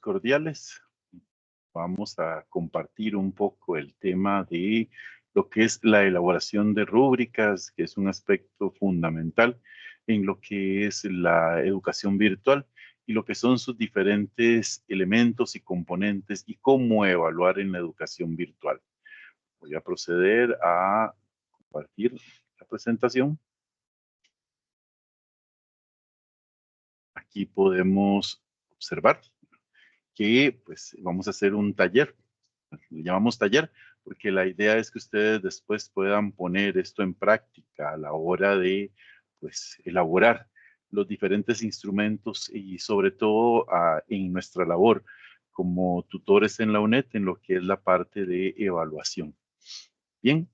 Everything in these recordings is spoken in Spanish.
cordiales. Vamos a compartir un poco el tema de lo que es la elaboración de rúbricas, que es un aspecto fundamental en lo que es la educación virtual y lo que son sus diferentes elementos y componentes y cómo evaluar en la educación virtual. Voy a proceder a compartir la presentación. Aquí podemos observar que pues vamos a hacer un taller. Le llamamos taller porque la idea es que ustedes después puedan poner esto en práctica a la hora de pues elaborar los diferentes instrumentos y sobre todo en nuestra labor como tutores en la UNED en lo que es la parte de evaluación. Bien,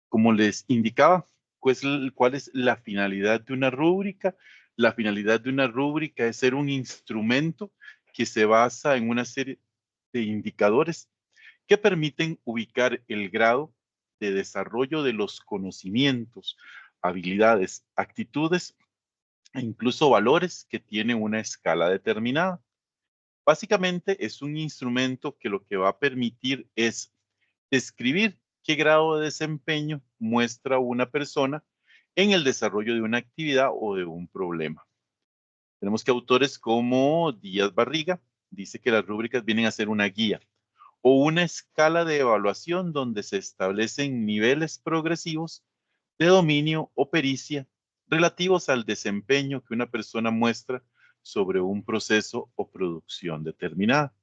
como les indicaba, pues, ¿cuál es la finalidad de una rúbrica? La finalidad de una rúbrica es ser un instrumento que se basa en una serie de indicadores que permiten ubicar el grado de desarrollo de los conocimientos, habilidades, actitudes e incluso valores que tiene una escala determinada. Básicamente es un instrumento que lo que va a permitir es describir qué grado de desempeño muestra una persona en el desarrollo de una actividad o de un problema. Tenemos que autores como Díaz Barriga dice que las rúbricas vienen a ser una guía o una escala de evaluación donde se establecen niveles progresivos de dominio o pericia relativos al desempeño que una persona muestra sobre un proceso o producción determinada.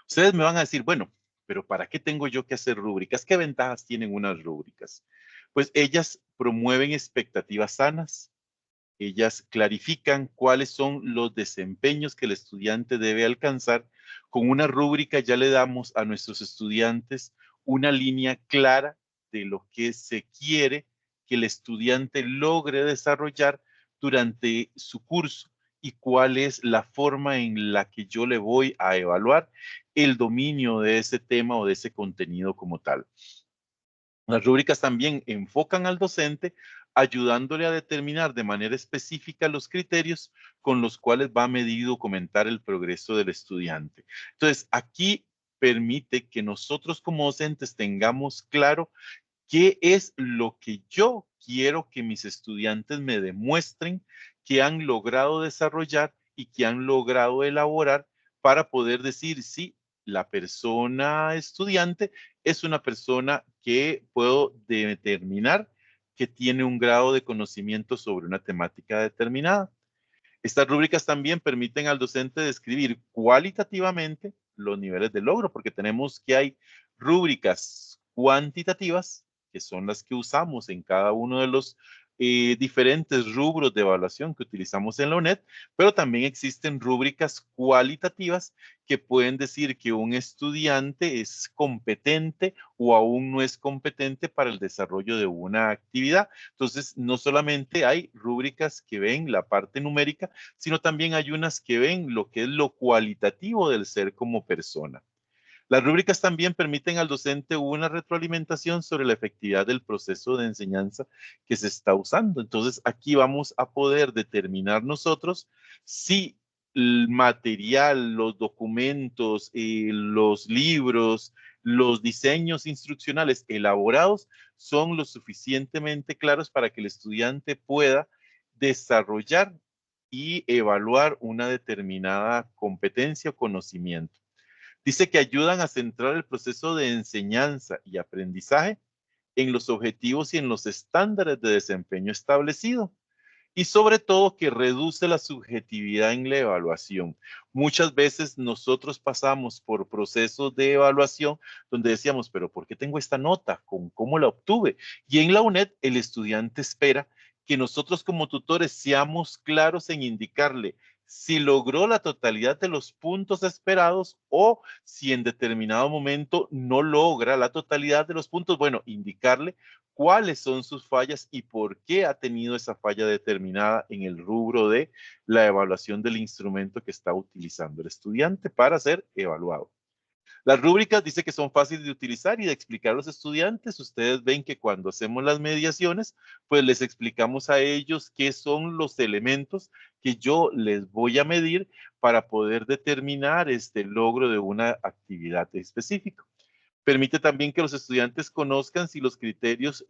Ustedes me van a decir, bueno, pero ¿para qué tengo yo que hacer rúbricas? ¿Qué ventajas tienen unas rúbricas? Pues ellas promueven expectativas sanas, ellas clarifican cuáles son los desempeños que el estudiante debe alcanzar. Con una rúbrica ya le damos a nuestros estudiantes una línea clara de lo que se quiere que el estudiante logre desarrollar durante su curso y cuál es la forma en la que yo le voy a evaluar el dominio de ese tema o de ese contenido como tal. Las rúbricas también enfocan al docente ayudándole a determinar de manera específica los criterios con los cuales va a medir y documentar el progreso del estudiante. Entonces, aquí permite que nosotros como docentes tengamos claro qué es lo que yo quiero que mis estudiantes me demuestren que han logrado desarrollar y que han logrado elaborar para poder decir si la persona estudiante es una persona que puedo determinar que tiene un grado de conocimiento sobre una temática determinada. Estas rúbricas también permiten al docente describir cualitativamente los niveles de logro, porque tenemos que hay rúbricas cuantitativas, que son las que usamos en cada uno de los diferentes rubros de evaluación que utilizamos en la UNED, pero también existen rúbricas cualitativas que pueden decir que un estudiante es competente o aún no es competente para el desarrollo de una actividad. Entonces, no solamente hay rúbricas que ven la parte numérica, sino también hay unas que ven lo que es lo cualitativo del ser como persona. Las rúbricas también permiten al docente una retroalimentación sobre la efectividad del proceso de enseñanza que se está usando. Entonces, aquí vamos a poder determinar nosotros si el material, los documentos, los libros, los diseños instruccionales elaborados son lo suficientemente claros para que el estudiante pueda desarrollar y evaluar una determinada competencia o conocimiento. Dice que ayudan a centrar el proceso de enseñanza y aprendizaje en los objetivos y en los estándares de desempeño establecido. Y sobre todo que reduce la subjetividad en la evaluación. Muchas veces nosotros pasamos por procesos de evaluación donde decíamos, pero ¿por qué tengo esta nota? ¿Cómo la obtuve? Y en la UNED el estudiante espera que nosotros como tutores seamos claros en indicarle si logró la totalidad de los puntos esperados o si en determinado momento no logra la totalidad de los puntos, bueno, indicarle cuáles son sus fallas y por qué ha tenido esa falla determinada en el rubro de la evaluación del instrumento que está utilizando el estudiante para ser evaluado. Las rúbricas dice que son fáciles de utilizar y de explicar a los estudiantes. Ustedes ven que cuando hacemos las mediaciones, pues les explicamos a ellos qué son los elementos que yo les voy a medir para poder determinar este logro de una actividad específica. Permite también que los estudiantes conozcan si los criterios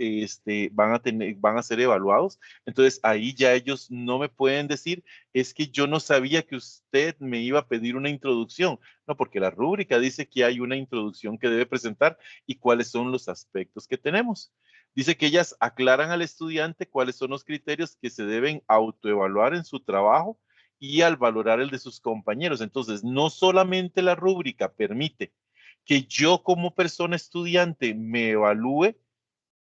van a ser evaluados. Entonces, ahí ya ellos no me pueden decir, es que yo no sabía que usted me iba a pedir una introducción. No, porque la rúbrica dice que hay una introducción que debe presentar y cuáles son los aspectos que tenemos. Dice que ellas aclaran al estudiante cuáles son los criterios que se deben autoevaluar en su trabajo y al valorar el de sus compañeros. Entonces, no solamente la rúbrica permite que yo como persona estudiante me evalúe,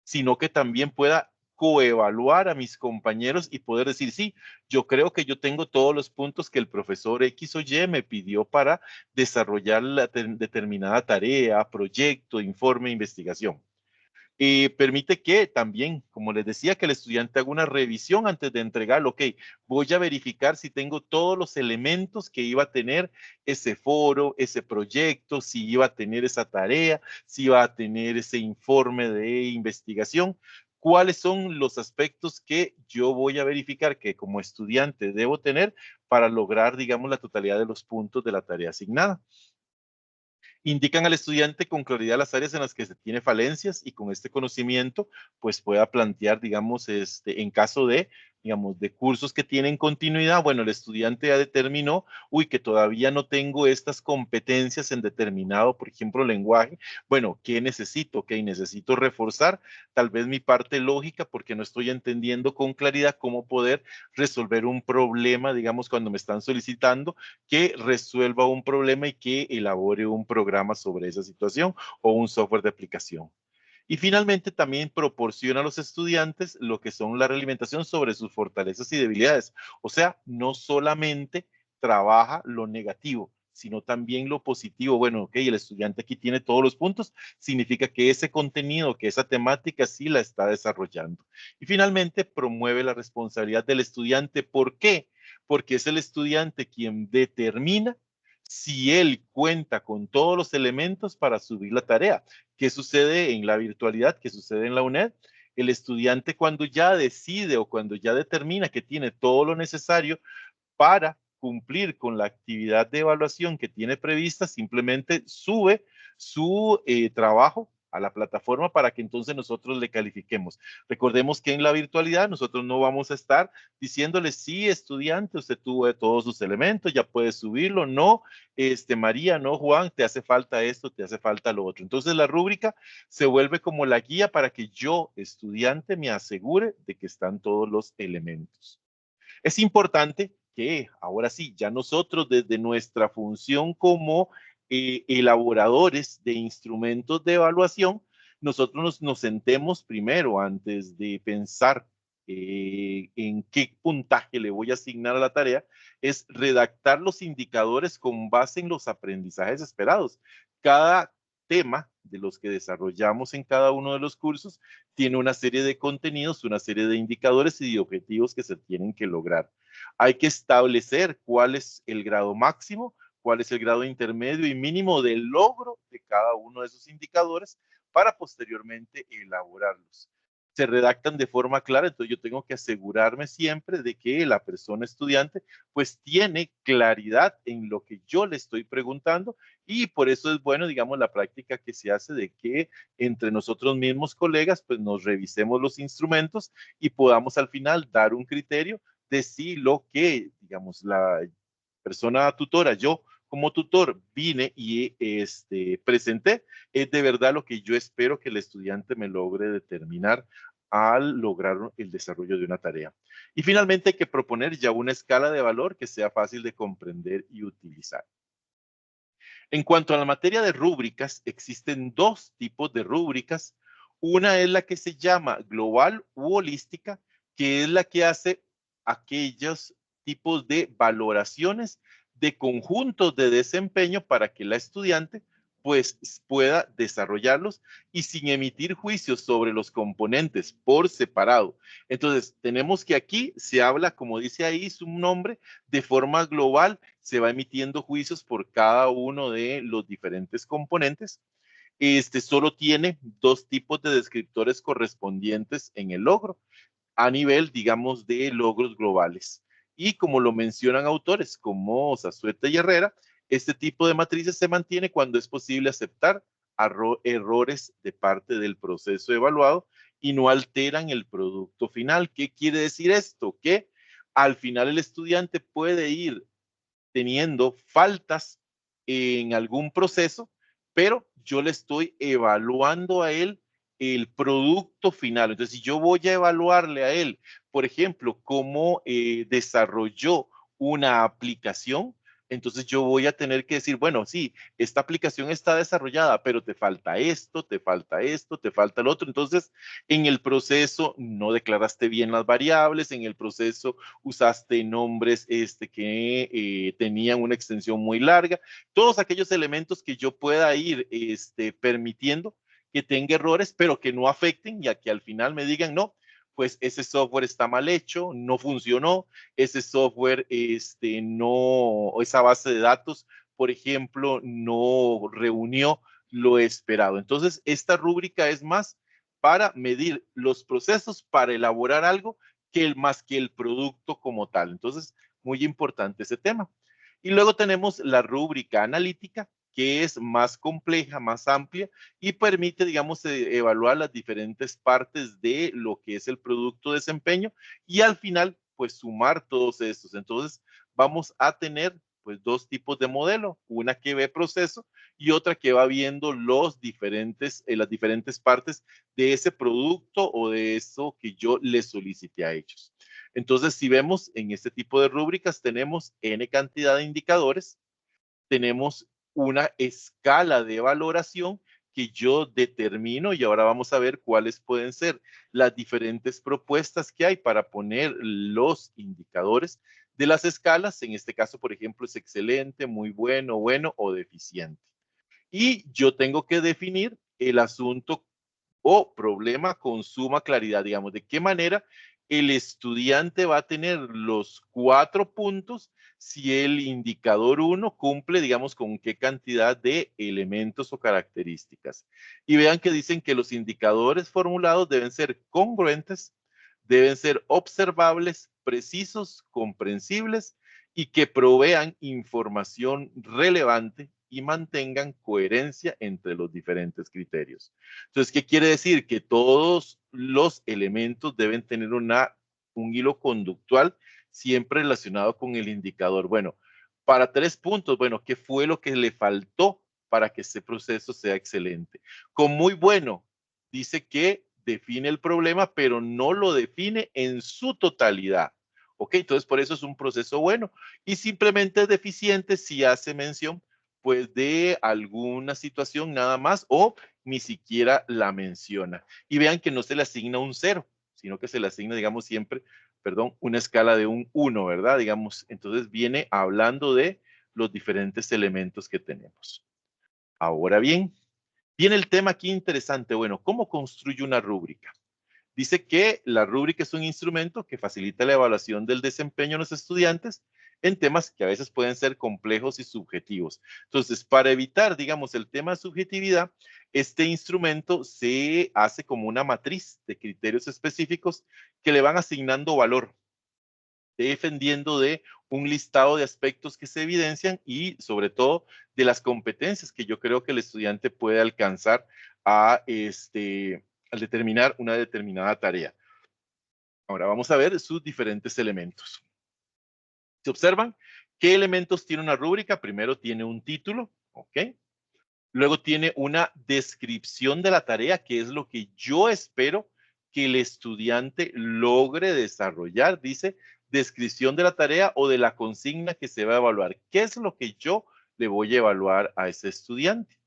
sino que también pueda coevaluar a mis compañeros y poder decir, sí, yo creo que yo tengo todos los puntos que el profesor X o Y me pidió para desarrollar la determinada tarea, proyecto, informe, investigación. Permite que también, como les decía, que el estudiante haga una revisión antes de entregarlo. Ok, voy a verificar si tengo todos los elementos que iba a tener ese foro, ese proyecto, si iba a tener esa tarea, si iba a tener ese informe de investigación. ¿Cuáles son los aspectos que yo voy a verificar que como estudiante debo tener para lograr, digamos, la totalidad de los puntos de la tarea asignada? Indican al estudiante con claridad las áreas en las que se tiene falencias y con este conocimiento, pues pueda plantear, digamos, en caso de, digamos, de cursos que tienen continuidad, bueno, el estudiante ya determinó, uy, que todavía no tengo estas competencias en determinado, por ejemplo, lenguaje. Bueno, ¿qué necesito? Ok, necesito reforzar tal vez mi parte lógica porque no estoy entendiendo con claridad cómo poder resolver un problema, digamos, cuando me están solicitando que resuelva un problema y que elabore un programa sobre esa situación o un software de aplicación. Y finalmente también proporciona a los estudiantes lo que son la realimentación sobre sus fortalezas y debilidades. O sea, no solamente trabaja lo negativo, sino también lo positivo. Bueno, ok, el estudiante aquí tiene todos los puntos, significa que ese contenido, que esa temática sí la está desarrollando. Y finalmente promueve la responsabilidad del estudiante. ¿Por qué? Porque es el estudiante quien determina si él cuenta con todos los elementos para subir la tarea. ¿Qué sucede en la virtualidad? ¿Qué sucede en la UNED? El estudiante cuando ya decide o cuando ya determina que tiene todo lo necesario para cumplir con la actividad de evaluación que tiene prevista, simplemente sube su trabajo a la plataforma para que entonces nosotros le califiquemos. Recordemos que en la virtualidad nosotros no vamos a estar diciéndole, sí, estudiante, usted tuvo todos sus elementos, ya puede subirlo, no, María, no, Juan, te hace falta esto, te hace falta lo otro. Entonces la rúbrica se vuelve como la guía para que yo, estudiante, me asegure de que están todos los elementos. Es importante que ahora sí, ya nosotros desde nuestra función como elaboradores de instrumentos de evaluación, nosotros nos sentemos primero antes de pensar en qué puntaje le voy a asignar a la tarea, es redactar los indicadores con base en los aprendizajes esperados. Cada tema de los que desarrollamos en cada uno de los cursos tiene una serie de contenidos, una serie de indicadores y de objetivos que se tienen que lograr. Hay que establecer cuál es el grado máximo, cuál es el grado intermedio y mínimo de logro de cada uno de esos indicadores para posteriormente elaborarlos. Se redactan de forma clara, entonces yo tengo que asegurarme siempre de que la persona estudiante pues tiene claridad en lo que yo le estoy preguntando y por eso es bueno, digamos, la práctica que se hace de que entre nosotros mismos colegas pues nos revisemos los instrumentos y podamos al final dar un criterio de si lo que, digamos, la persona tutora, yo como tutor vine y presenté, es de verdad lo que yo espero que el estudiante me logre determinar al lograr el desarrollo de una tarea. Y finalmente hay que proponer ya una escala de valor que sea fácil de comprender y utilizar. En cuanto a la materia de rúbricas, existen dos tipos de rúbricas. Una es la que se llama global u holística, que es la que hace aquellos tipos de valoraciones de conjuntos de desempeño para que la estudiante pues pueda desarrollarlos y sin emitir juicios sobre los componentes por separado. Entonces, tenemos que aquí se habla, como dice ahí su nombre, de forma global, se va emitiendo juicios por cada uno de los diferentes componentes. Solo tiene dos tipos de descriptores correspondientes en el logro a nivel, digamos, de logros globales. Y como lo mencionan autores como Zazueta y Herrera, este tipo de matrices se mantiene cuando es posible aceptar errores de parte del proceso evaluado y no alteran el producto final. ¿Qué quiere decir esto? Que al final el estudiante puede ir teniendo faltas en algún proceso, pero yo le estoy evaluando a él el producto final. Entonces, si yo voy a evaluarle a él, por ejemplo, cómo desarrolló una aplicación, entonces yo voy a tener que decir, bueno, sí, esta aplicación está desarrollada, pero te falta esto, te falta esto, te falta el otro. Entonces, en el proceso no declaraste bien las variables, en el proceso usaste nombres que tenían una extensión muy larga, todos aquellos elementos que yo pueda ir permitiendo que tenga errores, pero que no afecten y a que al final me digan, no, pues ese software está mal hecho, no funcionó, ese software, no, esa base de datos, por ejemplo, no reunió lo esperado. Entonces, esta rúbrica es más para medir los procesos para elaborar algo más que el producto como tal. Entonces, muy importante ese tema. Y luego tenemos la rúbrica analítica, que es más compleja, más amplia y permite, digamos, evaluar las diferentes partes de lo que es el producto de desempeño y al final, pues sumar todos estos. Entonces, vamos a tener pues dos tipos de modelo, una que ve proceso y otra que va viendo las diferentes partes de ese producto o de eso que yo les solicité a ellos. Entonces, si vemos en este tipo de rúbricas, tenemos N cantidad de indicadores, tenemos una escala de valoración que yo determino y ahora vamos a ver cuáles pueden ser las diferentes propuestas que hay para poner los indicadores de las escalas. En este caso, por ejemplo, es excelente, muy bueno, bueno o deficiente. Y yo tengo que definir el asunto o problema con suma claridad, digamos, de qué manera el estudiante va a tener los 4 puntos si el indicador 1 cumple, digamos, con qué cantidad de elementos o características. Y vean que dicen que los indicadores formulados deben ser congruentes, deben ser observables, precisos, comprensibles y que provean información relevante y mantengan coherencia entre los diferentes criterios. Entonces, ¿qué quiere decir? Que todos los elementos deben tener un hilo conductual siempre relacionado con el indicador. Bueno, para 3 puntos, bueno, ¿qué fue lo que le faltó para que ese proceso sea excelente? Con muy bueno, dice que define el problema, pero no lo define en su totalidad. Ok, entonces por eso es un proceso bueno. Y simplemente es deficiente si hace mención pues de alguna situación nada más o ni siquiera la menciona. Y vean que no se le asigna un 0, sino que se le asigna, digamos, siempre, perdón, una escala de un 1, ¿verdad? Digamos, entonces viene hablando de los diferentes elementos que tenemos. Ahora bien, viene el tema aquí interesante. Bueno, ¿cómo construye una rúbrica? Dice que la rúbrica es un instrumento que facilita la evaluación del desempeño de los estudiantes en temas que a veces pueden ser complejos y subjetivos. Entonces, para evitar, digamos, el tema de subjetividad, este instrumento se hace como una matriz de criterios específicos que le van asignando valor, defendiendo de un listado de aspectos que se evidencian y sobre todo de las competencias que yo creo que el estudiante puede alcanzar al determinar una determinada tarea. Ahora vamos a ver sus diferentes elementos. ¿Se observan qué elementos tiene una rúbrica? Primero tiene un título, ¿ok? Luego tiene una descripción de la tarea, que es lo que yo espero que el estudiante logre desarrollar. Dice descripción de la tarea o de la consigna que se va a evaluar. ¿Qué es lo que yo le voy a evaluar a ese estudiante?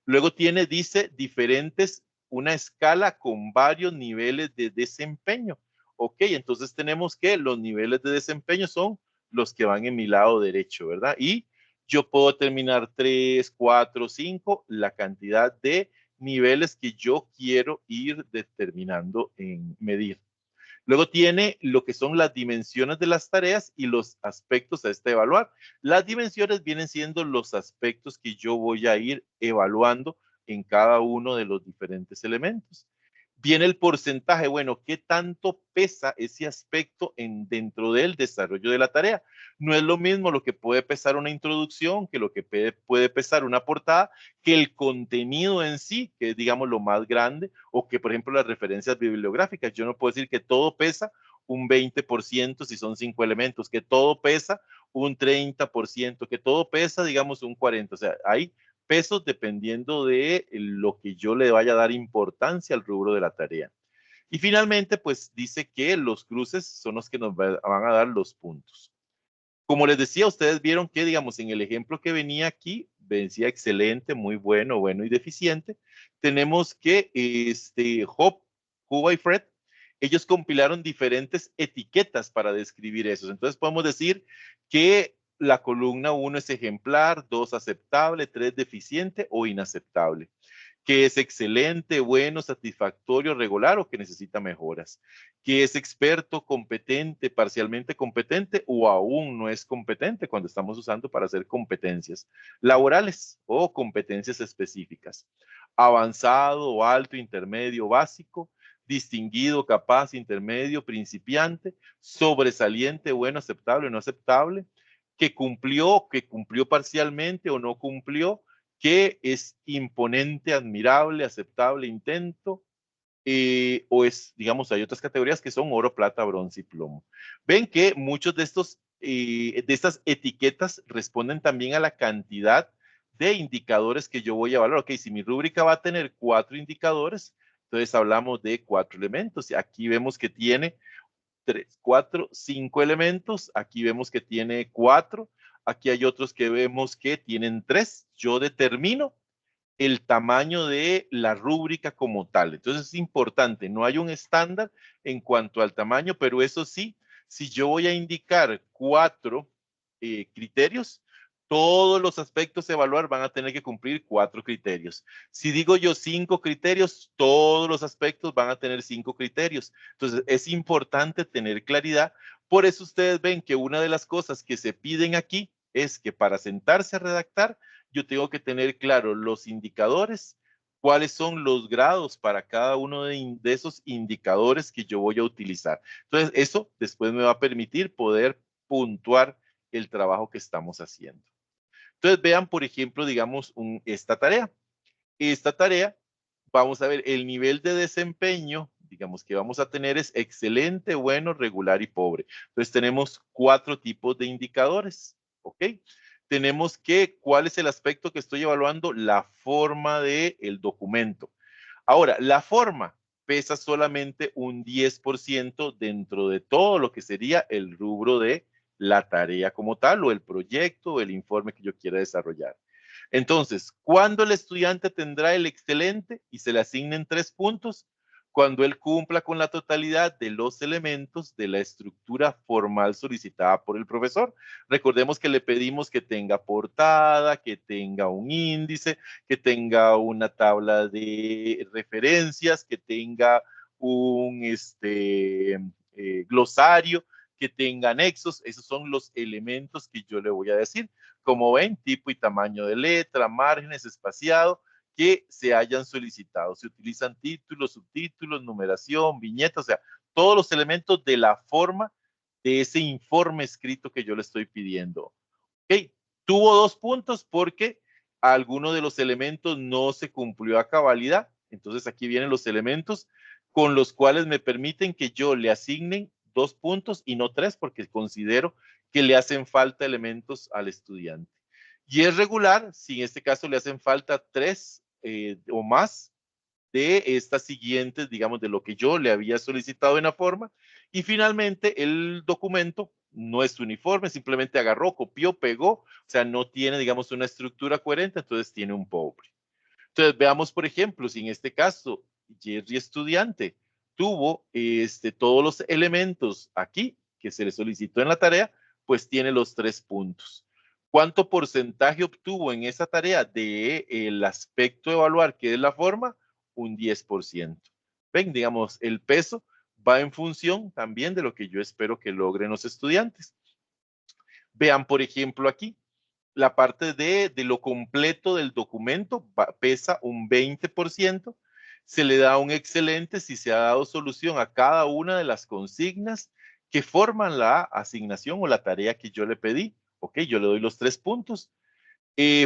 Luego dice diferentes, una escala con varios niveles de desempeño. Ok, entonces tenemos que los niveles de desempeño son los que van en mi lado derecho, ¿verdad? Y yo puedo terminar 3, 4, 5, la cantidad de niveles que yo quiero ir determinando en medir. Luego tiene lo que son las dimensiones de las tareas y los aspectos a evaluar. Las dimensiones vienen siendo los aspectos que yo voy a ir evaluando en cada uno de los diferentes elementos. Viene el porcentaje, bueno, ¿qué tanto pesa ese aspecto dentro del desarrollo de la tarea? No es lo mismo lo que puede pesar una introducción, que lo que puede pesar una portada, que el contenido en sí, que es, digamos, lo más grande, o que, por ejemplo, las referencias bibliográficas. Yo no puedo decir que todo pesa un 20% si son 5 elementos, que todo pesa un 30%, que todo pesa, digamos, un 40%. O sea, hay pesos dependiendo de lo que yo le vaya a dar importancia al rubro de la tarea. Y finalmente, pues dice que los cruces son los que nos van a dar los puntos. Como les decía, ustedes vieron que, digamos, en el ejemplo que venía aquí, decía excelente, muy bueno, bueno y deficiente. Tenemos que Hop, Cuba y Fred, ellos compilaron diferentes etiquetas para describir eso. Entonces podemos decir que la columna 1 es ejemplar, 2 aceptable, 3 deficiente o inaceptable, que es excelente, bueno, satisfactorio, regular o que necesita mejoras, que es experto, competente, parcialmente competente o aún no es competente cuando estamos usando para hacer competencias laborales o competencias específicas, avanzado, alto, intermedio, básico, distinguido, capaz, intermedio, principiante, sobresaliente, bueno, aceptable, no aceptable, que cumplió parcialmente o no cumplió, que es imponente, admirable, aceptable, intento, o es, digamos, hay otras categorías que son oro, plata, bronce y plomo. Ven que muchos de estas etiquetas responden también a la cantidad de indicadores que yo voy a evaluar. Ok, si mi rúbrica va a tener 4 indicadores, entonces hablamos de 4 elementos. Y aquí vemos que tiene 3, 4, 5 elementos. Aquí vemos que tiene 4. Aquí hay otros que vemos que tienen 3. Yo determino el tamaño de la rúbrica como tal. Entonces es importante, no hay un estándar en cuanto al tamaño, pero eso sí, si yo voy a indicar 4 criterios, todos los aspectos a evaluar van a tener que cumplir 4 criterios. Si digo yo 5 criterios, todos los aspectos van a tener 5 criterios. Entonces es importante tener claridad. Por eso ustedes ven que una de las cosas que se piden aquí es que para sentarse a redactar, yo tengo que tener claro los indicadores, cuáles son los grados para cada uno de esos indicadores que yo voy a utilizar. Entonces, eso después me va a permitir poder puntuar el trabajo que estamos haciendo. Entonces, vean, por ejemplo, digamos, esta tarea. Esta tarea, vamos a ver, el nivel de desempeño, digamos, que vamos a tener es excelente, bueno, regular y pobre. Entonces, tenemos 4 tipos de indicadores, ¿ok? Tenemos que, ¿cuál es el aspecto que estoy evaluando? La forma del documento. Ahora, la forma pesa solamente un 10% dentro de todo lo que sería el rubro de la tarea como tal, o el proyecto, o el informe que yo quiera desarrollar. Entonces, ¿cuándo el estudiante tendrá el excelente y se le asignen 3 puntos? Cuando él cumpla con la totalidad de los elementos de la estructura formal solicitada por el profesor. Recordemos que le pedimos que tenga portada, que tenga un índice, que tenga una tabla de referencias, que tenga un glosario, que tenga anexos. Esos son los elementos que yo le voy a decir. Como ven, tipo y tamaño de letra, márgenes, espaciado, que se hayan solicitado. Se utilizan títulos, subtítulos, numeración, viñetas, o sea, todos los elementos de la forma de ese informe escrito que yo le estoy pidiendo. Ok, tuvo 2 puntos porque alguno de los elementos no se cumplió a cabalidad. Entonces aquí vienen los elementos con los cuales me permiten que yo le asignen 2 puntos y no 3 porque considero que le hacen falta elementos al estudiante. Y es regular si en este caso le hacen falta 3 o más de estas siguientes, digamos, de lo que yo le había solicitado en la forma. Y finalmente el documento no es uniforme, simplemente agarró, copió, pegó, o sea, no tiene, digamos, una estructura coherente, entonces tiene un pobre. Entonces, veamos, por ejemplo, si en este caso Jerry estudiante tuvo todos los elementos aquí que se le solicitó en la tarea, pues tiene los 3 puntos. ¿Cuánto porcentaje obtuvo en esa tarea del aspecto de evaluar, que es la forma? Un 10%. Ven, digamos, el peso va en función también de lo que yo espero que logren los estudiantes. Vean, por ejemplo, aquí, la parte de lo completo del documento pesa un 20%. se le da un excelente si se ha dado solución a cada una de las consignas que forman la asignación o la tarea que yo le pedí. Ok, yo le doy los 3 puntos.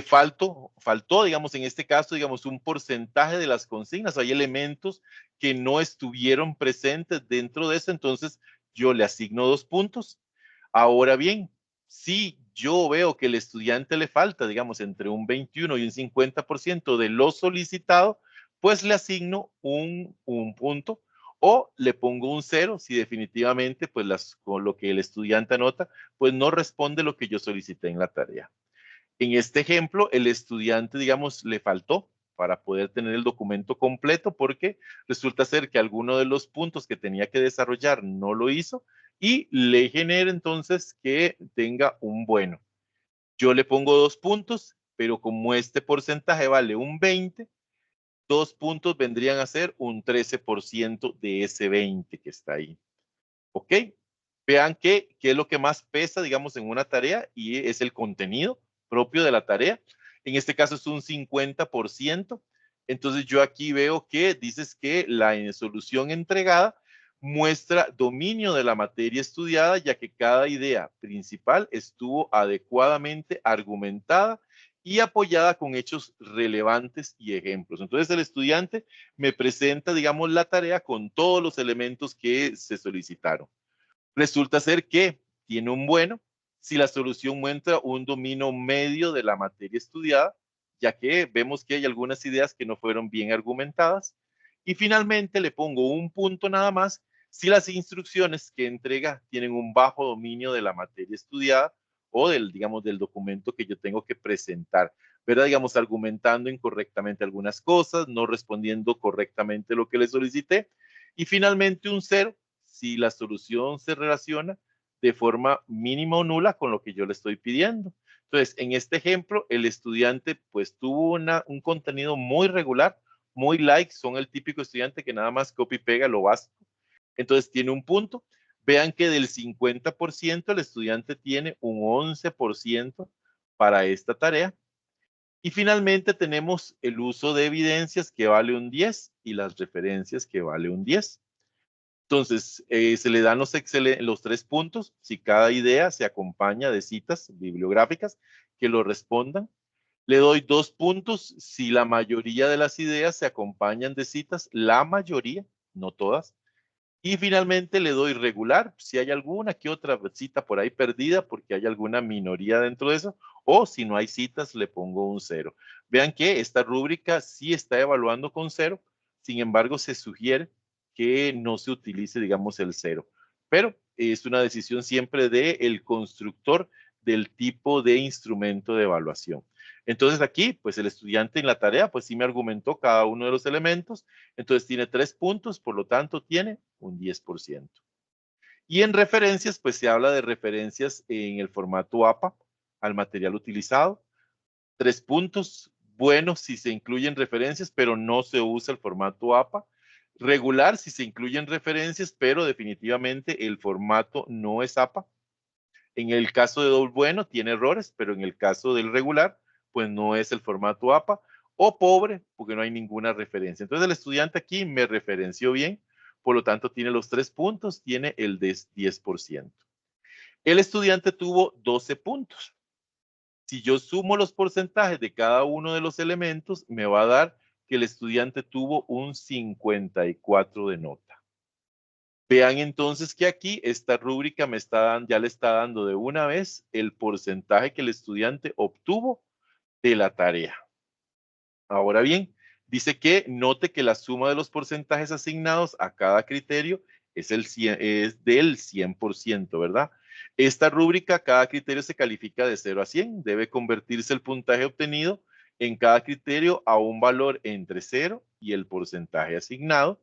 Faltó, digamos, en este caso, digamos, un porcentaje de las consignas. Hay elementos que no estuvieron presentes dentro de eso, entonces yo le asigno 2 puntos. Ahora bien, si yo veo que el estudiante le falta, digamos, entre un 21 y un 50% de lo solicitado, pues le asigno un punto o le pongo un 0 si definitivamente, pues con lo que el estudiante anota, pues no responde lo que yo solicité en la tarea. En este ejemplo, el estudiante, digamos, le faltó para poder tener el documento completo porque resulta ser que alguno de los puntos que tenía que desarrollar no lo hizo y le genera entonces que tenga un bueno. Yo le pongo 2 puntos, pero como este porcentaje vale un 20, 2 puntos vendrían a ser un 13% de ese 20 que está ahí. ¿Ok? Vean qué es lo que más pesa, digamos, en una tarea y es el contenido propio de la tarea. En este caso es un 50%. Entonces yo aquí veo que dices que la solución entregada muestra dominio de la materia estudiada, ya que cada idea principal estuvo adecuadamente argumentada y apoyada con hechos relevantes y ejemplos. Entonces el estudiante me presenta, digamos, la tarea con todos los elementos que se solicitaron. Resulta ser que tiene un bueno si la solución muestra un dominio medio de la materia estudiada, ya que vemos que hay algunas ideas que no fueron bien argumentadas. Y finalmente le pongo un punto nada más si las instrucciones que entrega tienen un bajo dominio de la materia estudiada o del, digamos, del documento que yo tengo que presentar. ¿Verdad? Digamos, argumentando incorrectamente algunas cosas, no respondiendo correctamente lo que le solicité. Y finalmente un 0 si la solución se relaciona de forma mínima o nula con lo que yo le estoy pidiendo. Entonces, en este ejemplo, el estudiante pues tuvo un contenido muy regular, muy light, son el típico estudiante que nada más copia y pega lo básico. Entonces, tiene un punto. Vean que del 50% el estudiante tiene un 11% para esta tarea. Y finalmente tenemos el uso de evidencias que vale un 10 y las referencias que vale un 10. Entonces, se le dan los 3 puntos si cada idea se acompaña de citas bibliográficas que lo respondan. Le doy 2 puntos si la mayoría de las ideas se acompañan de citas, la mayoría, no todas. Y finalmente le doy regular si hay alguna que otra cita por ahí perdida porque hay alguna minoría dentro de eso, o si no hay citas le pongo un 0. Vean que esta rúbrica sí está evaluando con 0, sin embargo se sugiere que no se utilice, digamos, el 0. Pero es una decisión siempre del constructor del tipo de instrumento de evaluación. Entonces aquí, pues el estudiante en la tarea, pues sí me argumentó cada uno de los elementos, entonces tiene 3 puntos, por lo tanto tiene un 10%. Y en referencias, pues se habla de referencias en el formato APA al material utilizado. 3 puntos, buenos si se incluyen referencias, pero no se usa el formato APA. Regular si se incluyen referencias, pero definitivamente el formato no es APA. En el caso de doble bueno tiene errores, pero en el caso del regular, pues no es el formato APA. O pobre, porque no hay ninguna referencia. Entonces el estudiante aquí me referenció bien, por lo tanto tiene los 3 puntos, tiene el 10%. El estudiante tuvo 12 puntos. Si yo sumo los porcentajes de cada uno de los elementos, me va a dar que el estudiante tuvo un 54 de nota. Vean entonces que aquí esta rúbrica ya le está dando de una vez el porcentaje que el estudiante obtuvo de la tarea. Ahora bien, dice que note que la suma de los porcentajes asignados a cada criterio es del 100%, ¿verdad? Esta rúbrica, cada criterio se califica de 0 a 100. Debe convertirse el puntaje obtenido en cada criterio a un valor entre 0 y el porcentaje asignado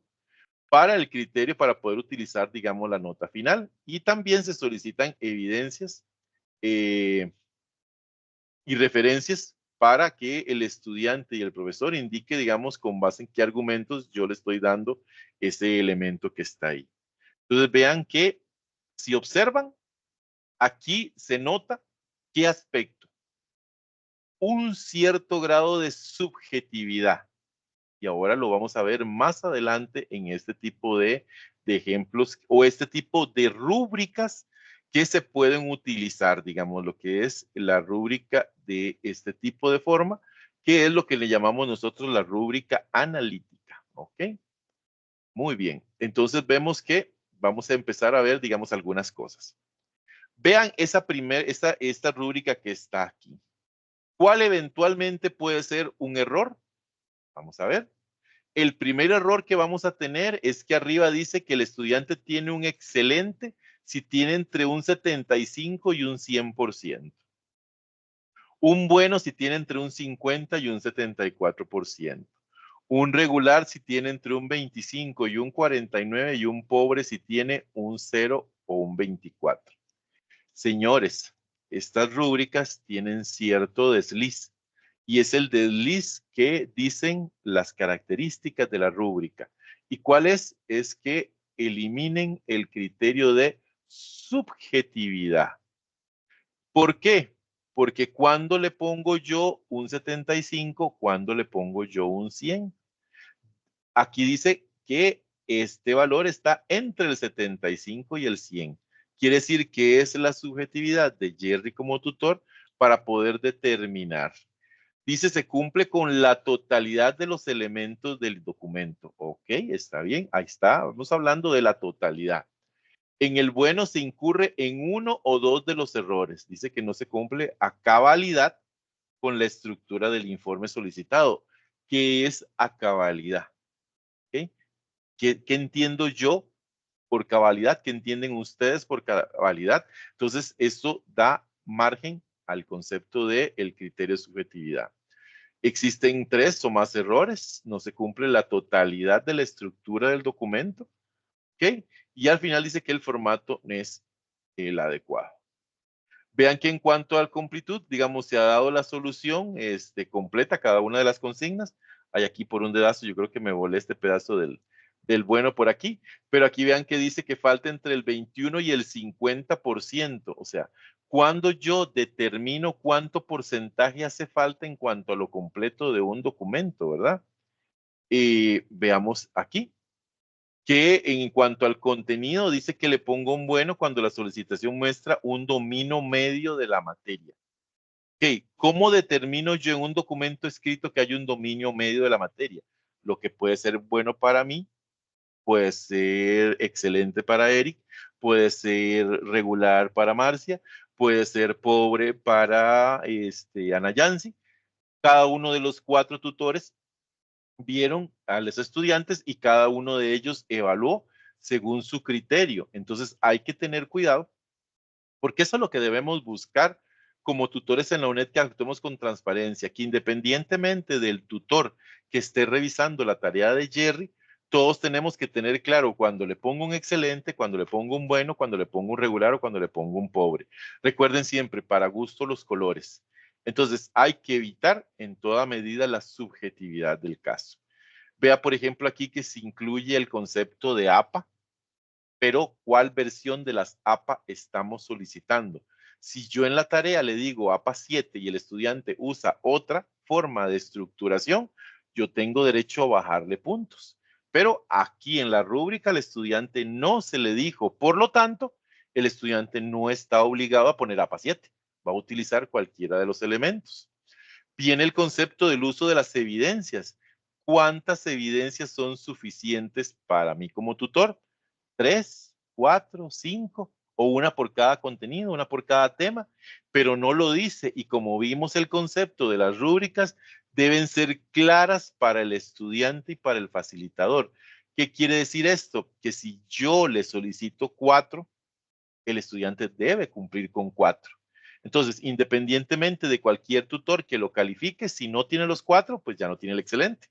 para el criterio para poder utilizar, digamos, la nota final. Y también se solicitan evidencias eh, y referencias para que el estudiante y el profesor indique, digamos, con base en qué argumentos yo le estoy dando ese elemento que está ahí. Entonces vean que si observan, aquí se nota qué aspecto. Un cierto grado de subjetividad y ahora lo vamos a ver más adelante en este tipo de ejemplos o este tipo de rúbricas que se pueden utilizar, digamos, lo que es la rúbrica de este tipo de forma, que es lo que le llamamos nosotros la rúbrica analítica, ¿ok? Muy bien, entonces vemos que vamos a empezar a ver, digamos, algunas cosas. Vean esta rúbrica que está aquí. ¿Cuál eventualmente puede ser un error? Vamos a ver. El primer error que vamos a tener es que arriba dice que el estudiante tiene un excelente si tiene entre un 75 y un 100%. Un bueno si tiene entre un 50 y un 74%. Un regular si tiene entre un 25 y un 49 y un pobre si tiene un 0 o un 24. Señores, estas rúbricas tienen cierto desliz y es el desliz que dicen las características de la rúbrica. ¿Y cuál es? Es que eliminen el criterio de subjetividad. ¿Por qué? Porque cuando le pongo yo un 75, cuando le pongo yo un 100. Aquí dice que este valor está entre el 75 y el 100. Quiere decir que es la subjetividad de Jerry como tutor para poder determinar. Dice, se cumple con la totalidad de los elementos del documento. Ok, está bien, ahí está. Vamos hablando de la totalidad. En el bueno se incurre en uno o dos de los errores. Dice que no se cumple a cabalidad con la estructura del informe solicitado. ¿Qué es a cabalidad? ¿Okay? ¿Qué entiendo yo por cabalidad? ¿Qué entienden ustedes por cabalidad? Entonces, esto da margen al concepto de el criterio de subjetividad. Existen 3 o más errores, no se cumple la totalidad de la estructura del documento, ¿ok? Y al final dice que el formato no es el adecuado. Vean que en cuanto al completud, digamos, se ha dado la solución completa a cada una de las consignas. Hay aquí por un dedazo, yo creo que me volé este pedazo del bueno por aquí, pero aquí vean que dice que falta entre el 21 y el 50%. O sea, cuando yo determino cuánto porcentaje hace falta en cuanto a lo completo de un documento, ¿verdad? Veamos aquí que en cuanto al contenido dice que le pongo un bueno cuando la solicitación muestra un dominio medio de la materia. Ok, ¿cómo determino yo en un documento escrito que hay un dominio medio de la materia? Lo que puede ser bueno para mí, puede ser excelente para Eric, puede ser regular para Marcia, puede ser pobre para Ana Yancy. Cada uno de los 4 tutores vieron a los estudiantes y cada uno de ellos evaluó según su criterio. Entonces hay que tener cuidado porque eso es lo que debemos buscar como tutores en la UNED, que actuemos con transparencia, que independientemente del tutor que esté revisando la tarea de Jerry, todos tenemos que tener claro cuando le pongo un excelente, cuando le pongo un bueno, cuando le pongo un regular o cuando le pongo un pobre. Recuerden siempre, para gusto los colores. Entonces, hay que evitar en toda medida la subjetividad del caso. Vea, por ejemplo, aquí que se incluye el concepto de APA, pero ¿cuál versión de las APA estamos solicitando? Si yo en la tarea le digo APA 7 y el estudiante usa otra forma de estructuración, yo tengo derecho a bajarle puntos. Pero aquí en la rúbrica al estudiante no se le dijo, por lo tanto, el estudiante no está obligado a poner APA 7, va a utilizar cualquiera de los elementos. Viene el concepto del uso de las evidencias. ¿Cuántas evidencias son suficientes para mí como tutor? 3, 4, 5 o una por cada contenido, una por cada tema, pero no lo dice. Y como vimos el concepto de las rúbricas, deben ser claras para el estudiante y para el facilitador. ¿Qué quiere decir esto? Que si yo le solicito 4, el estudiante debe cumplir con 4. Entonces, independientemente de cualquier tutor que lo califique, si no tiene los 4, pues ya no tiene el excelente.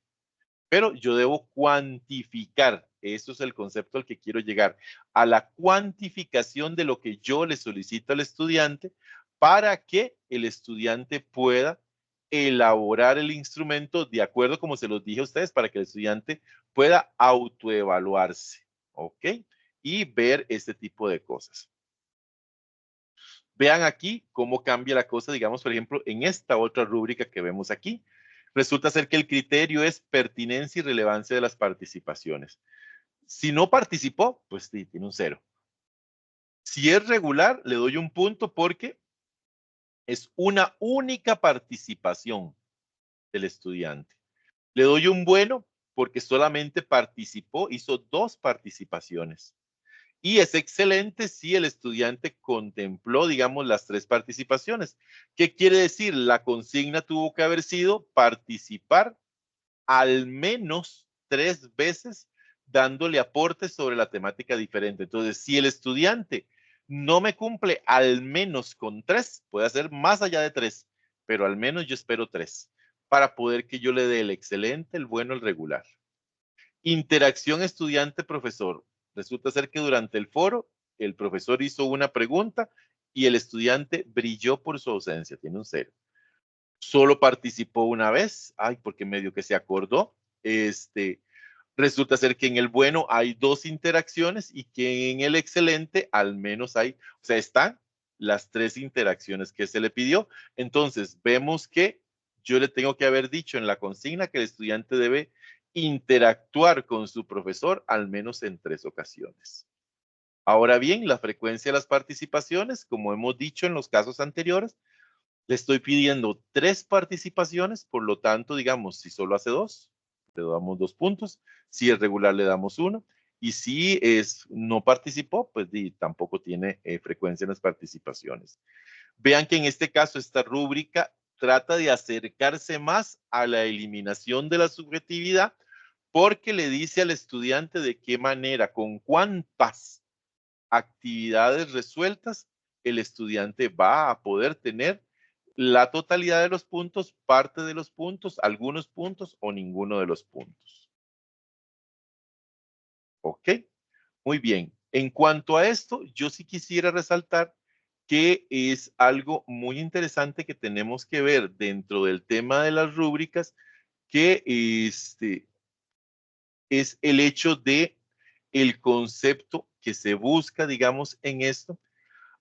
Pero yo debo cuantificar, eso es el concepto al que quiero llegar, a la cuantificación de lo que yo le solicito al estudiante para que el estudiante pueda elaborar el instrumento de acuerdo como se los dije a ustedes, para que el estudiante pueda autoevaluarse, ¿ok? Y ver este tipo de cosas. Vean aquí cómo cambia la cosa, digamos, por ejemplo, en esta otra rúbrica que vemos aquí. Resulta ser que el criterio es pertinencia y relevancia de las participaciones. Si no participó, pues sí, tiene un 0. Si es regular, le doy un punto porque es una única participación del estudiante. Le doy un bueno porque solamente participó, hizo 2 participaciones. Y es excelente si el estudiante contempló, digamos, las 3 participaciones. ¿Qué quiere decir? La consigna tuvo que haber sido participar al menos 3 veces dándole aportes sobre la temática diferente. Entonces, si el estudiante no me cumple al menos con 3, puede hacer más allá de 3, pero al menos yo espero 3 para poder que yo le dé el excelente, el bueno, el regular. Interacción estudiante-profesor. Resulta ser que durante el foro, el profesor hizo una pregunta y el estudiante brilló por su ausencia, tiene un 0. Solo participó una vez, ay, porque medio que se acordó. Resulta ser que en el bueno hay 2 interacciones y que en el excelente al menos hay, o sea, están las 3 interacciones que se le pidió. Entonces, vemos que yo le tengo que haber dicho en la consigna que el estudiante debe interactuar con su profesor al menos en 3 ocasiones. Ahora bien, la frecuencia de las participaciones, como hemos dicho en los casos anteriores, le estoy pidiendo 3 participaciones, por lo tanto, digamos, si solo hace 2, le damos 2 puntos. Si es regular, le damos 1. Y si no participó, pues tampoco tiene frecuencia en las participaciones. Vean que en este caso, esta rúbrica trata de acercarse más a la eliminación de la subjetividad porque le dice al estudiante de qué manera, con cuántas actividades resueltas, el estudiante va a poder tener la totalidad de los puntos, parte de los puntos, algunos puntos o ninguno de los puntos. ¿Ok? Muy bien. En cuanto a esto, yo sí quisiera resaltar que es algo muy interesante que tenemos que ver dentro del tema de las rúbricas, que es el hecho de el concepto que se busca, digamos, en esto.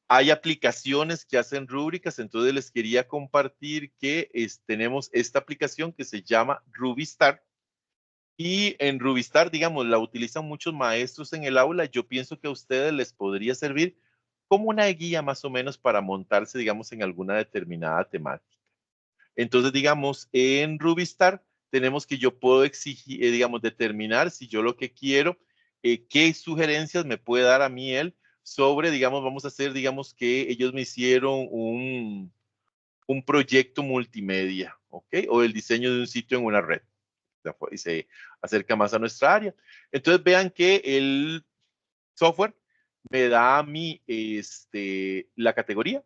Hay aplicaciones que hacen rúbricas, entonces les quería compartir que tenemos esta aplicación que se llama Rubistar. Y en Rubistar, digamos, la utilizan muchos maestros en el aula. Yo pienso que a ustedes les podría servir como una guía más o menos para montarse, digamos, en alguna determinada temática. Entonces, digamos, en Rubistar tenemos que yo puedo exigir, digamos, determinar si yo lo que quiero, qué sugerencias me puede dar a mí él sobre, digamos, vamos a hacer, digamos, que ellos me hicieron un proyecto multimedia, ¿ok? O el diseño de un sitio en una red. Y se acerca más a nuestra área. Entonces, vean que el software me da a mí la categoría.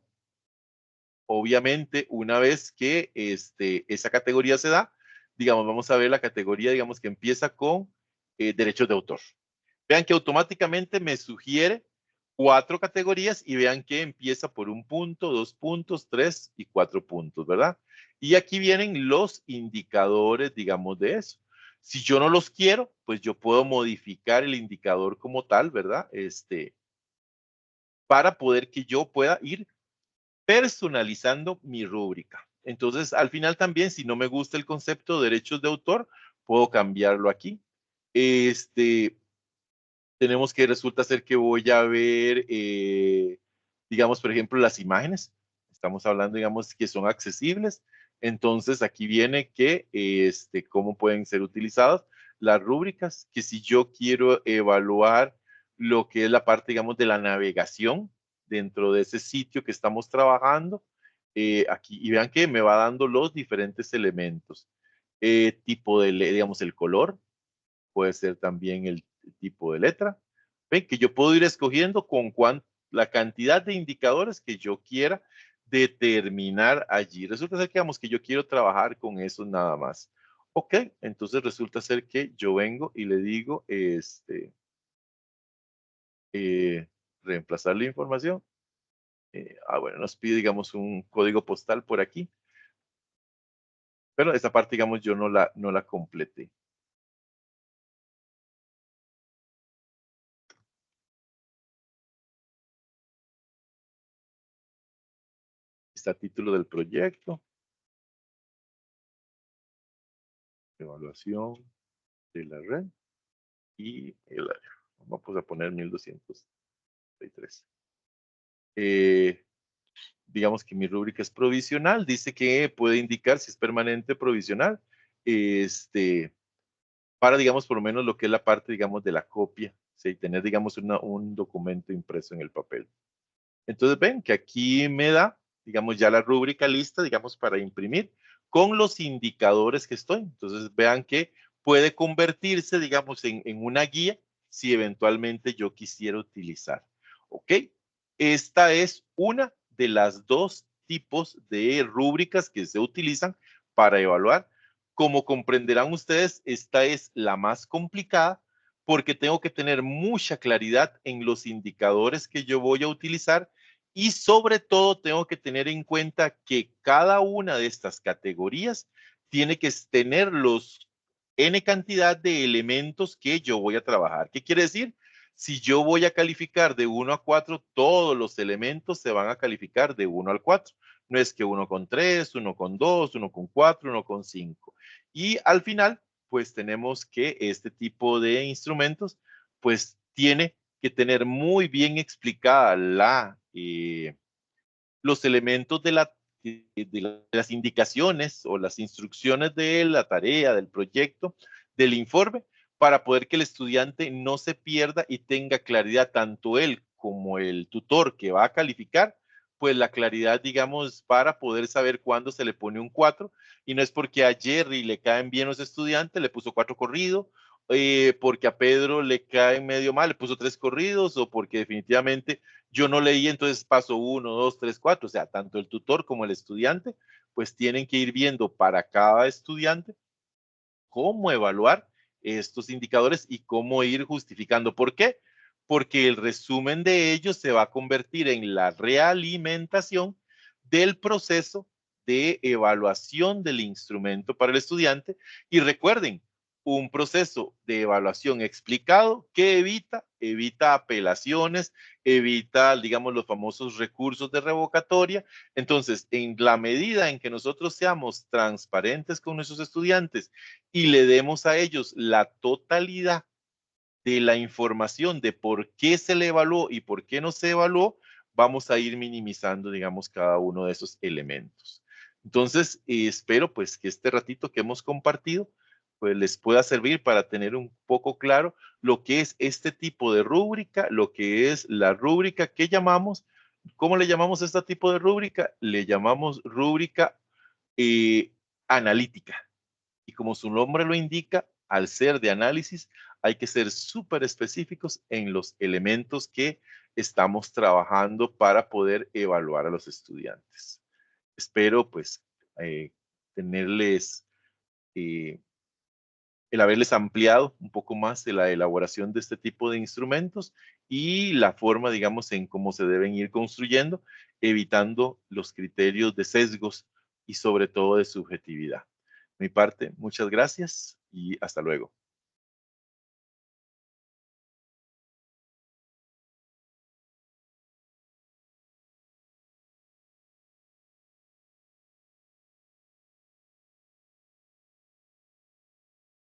Obviamente, una vez que esa categoría se da, digamos, vamos a ver la categoría, digamos, que empieza con derechos de autor. Vean que automáticamente me sugiere 4 categorías y vean que empieza por 1 punto, 2 puntos, 3 y 4 puntos, ¿verdad? Y aquí vienen los indicadores, digamos, de eso. Si yo no los quiero, pues yo puedo modificar el indicador como tal, ¿verdad? Para poder que yo pueda ir personalizando mi rúbrica. Entonces, al final también, si no me gusta el concepto de derechos de autor, puedo cambiarlo aquí. Tenemos que resulta ser que voy a ver, digamos, por ejemplo, las imágenes. Estamos hablando, digamos, que son accesibles. Entonces, aquí viene que, cómo pueden ser utilizadas las rúbricas, que si yo quiero evaluar lo que es la parte, digamos, de la navegación dentro de ese sitio que estamos trabajando, aquí, y vean que me va dando los diferentes elementos. Tipo de, digamos, el color, puede ser también el tipo de letra. Ven que yo puedo ir escogiendo con la cantidad de indicadores que yo quiera determinar allí. Resulta ser que, digamos, que yo quiero trabajar con eso nada más. Ok, entonces resulta ser que yo vengo y le digo, reemplazar la información. Bueno, nos pide, digamos, un código postal por aquí, pero esa parte, digamos, yo no la completé. Está título del proyecto. Evaluación de la red y el área. Vamos a poner 1233. Digamos que mi rúbrica es provisional, dice que puede indicar si es permanente o provisional, para, digamos, por lo menos lo que es la parte, digamos, de la copia, ¿sí? Tener, digamos, un documento impreso en el papel. Entonces ven que aquí me da, digamos, ya la rúbrica lista, digamos, para imprimir con los indicadores que estoy. Entonces vean que puede convertirse, digamos, en una guía si eventualmente yo quisiera utilizar. ¿Ok? Esta es una de las dos tipos de rúbricas que se utilizan para evaluar. Como comprenderán ustedes, esta es la más complicada porque tengo que tener mucha claridad en los indicadores que yo voy a utilizar y sobre todo tengo que tener en cuenta que cada una de estas categorías tiene que tener los N cantidad de elementos que yo voy a trabajar. ¿Qué quiere decir? Si yo voy a calificar de 1 a 4, todos los elementos se van a calificar de 1 al 4. No es que 1 con 3, 1 con 2, 1 con 4, 1 con 5. Y al final, pues tenemos que este tipo de instrumentos, pues tiene que tener muy bien explicada los elementos de las indicaciones o las instrucciones de la tarea, del proyecto, del informe, para poder que el estudiante no se pierda y tenga claridad, tanto él como el tutor que va a calificar, pues la claridad, digamos, para poder saber cuándo se le pone un 4, y no es porque a Jerry le caen bien los estudiantes, le puso 4 corridos, porque a Pedro le caen medio mal, le puso 3 corridos, o porque definitivamente yo no leí, entonces paso 1, 2, 3, 4. O sea, tanto el tutor como el estudiante, pues tienen que ir viendo para cada estudiante cómo evaluar estos indicadores y cómo ir justificando. ¿Por qué? Porque el resumen de ellos se va a convertir en la realimentación del proceso de evaluación del instrumento para el estudiante. Y recuerden, un proceso de evaluación explicado que evita apelaciones, evita, digamos, los famosos recursos de revocatoria. Entonces, en la medida en que nosotros seamos transparentes con nuestros estudiantes y le demos a ellos la totalidad de la información de por qué se le evaluó y por qué no se evaluó, vamos a ir minimizando, digamos, cada uno de esos elementos. Entonces, espero pues que este ratito que hemos compartido, pues les pueda servir para tener un poco claro lo que es este tipo de rúbrica, lo que es la rúbrica que llamamos, ¿cómo le llamamos a este tipo de rúbrica? Le llamamos rúbrica eh, analítica. Y como su nombre lo indica, al ser de análisis, hay que ser súper específicos en los elementos que estamos trabajando para poder evaluar a los estudiantes. Espero pues eh, tenerles, eh, el haberles ampliado un poco más de la elaboración de este tipo de instrumentos y la forma, digamos, en cómo se deben ir construyendo, evitando los criterios de sesgos y sobre todo de subjetividad. Mi parte, muchas gracias y hasta luego.